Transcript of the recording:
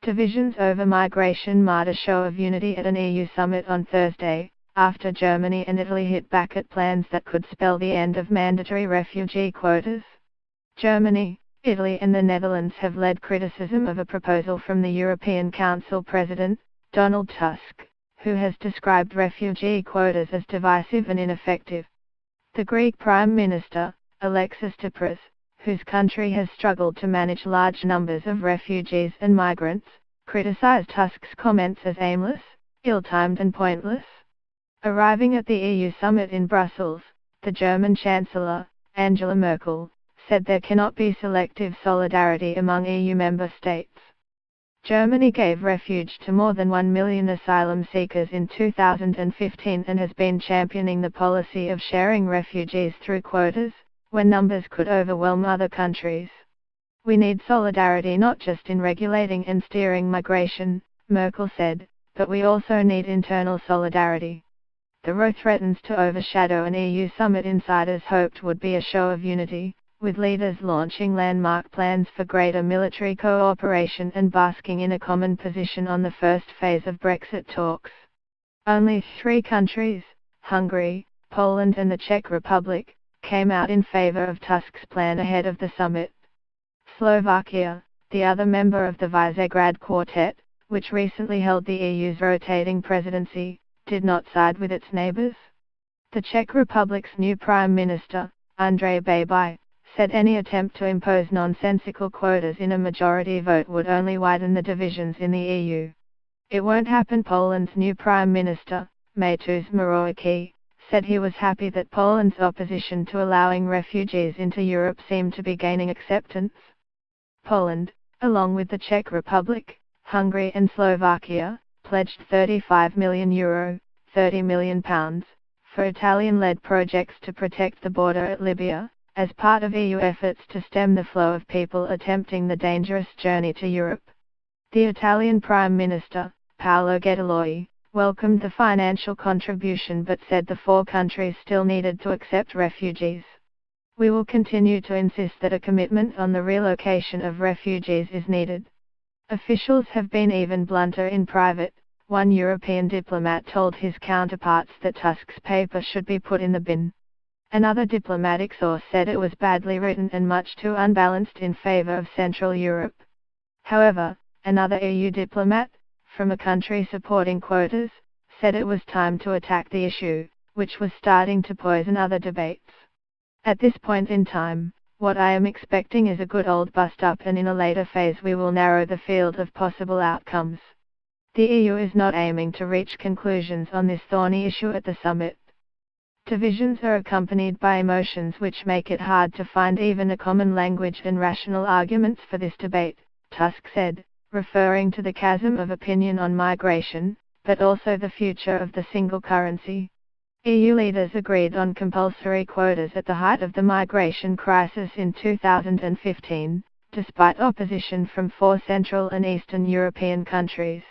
Divisions over migration marred a show of unity at an EU summit on Thursday, after Germany and Italy hit back at plans that could spell the end of mandatory refugee quotas. Germany, Italy and the Netherlands have led criticism of a proposal from the European Council President, Donald Tusk, who has described refugee quotas as divisive and ineffective. The Greek Prime Minister, Alexis Tsipras, whose country has struggled to manage large numbers of refugees and migrants, criticized Tusk's comments as aimless, ill-timed and pointless. Arriving at the EU summit in Brussels, the German Chancellor, Angela Merkel, said there cannot be selective solidarity among EU member states. Germany gave refuge to more than 1 million asylum seekers in 2015 and has been championing the policy of sharing refugees through quotas, when numbers could overwhelm other countries. We need solidarity not just in regulating and steering migration, Merkel said, but we also need internal solidarity. The row threatens to overshadow an EU summit insiders hoped would be a show of unity, with leaders launching landmark plans for greater military cooperation and basking in a common position on the first phase of Brexit talks. Only 3 countries, Hungary, Poland and the Czech Republic, came out in favor of Tusk's plan ahead of the summit. Slovakia, the other member of the Visegrad Quartet, which recently held the EU's rotating presidency, did not side with its neighbors. The Czech Republic's new Prime Minister, Andrej Babiš, said any attempt to impose nonsensical quotas in a majority vote would only widen the divisions in the EU. It won't happen. Poland's new Prime Minister, Mateusz Morawiecki, said he was happy that Poland's opposition to allowing refugees into Europe seemed to be gaining acceptance. Poland, along with the Czech Republic, Hungary and Slovakia, pledged €35 million, £30 million, for Italian-led projects to protect the border at Libya, as part of EU efforts to stem the flow of people attempting the dangerous journey to Europe. The Italian Prime Minister, Paolo Gentiloni, welcomed the financial contribution but said the 4 countries still needed to accept refugees. We will continue to insist that a commitment on the relocation of refugees is needed. Officials have been even blunter in private. One European diplomat told his counterparts that Tusk's paper should be put in the bin. Another diplomatic source said it was badly written and much too unbalanced in favor of Central Europe. However, another EU diplomat, from a country supporting quotas, said it was time to attack the issue, which was starting to poison other debates. At this point in time, what I am expecting is a good old bust-up, and in a later phase we will narrow the field of possible outcomes. The EU is not aiming to reach conclusions on this thorny issue at the summit. Divisions are accompanied by emotions which make it hard to find even a common language and rational arguments for this debate, Tusk said, referring to the chasm of opinion on migration, but also the future of the single currency. EU leaders agreed on compulsory quotas at the height of the migration crisis in 2015, despite opposition from 4 Central and Eastern European countries.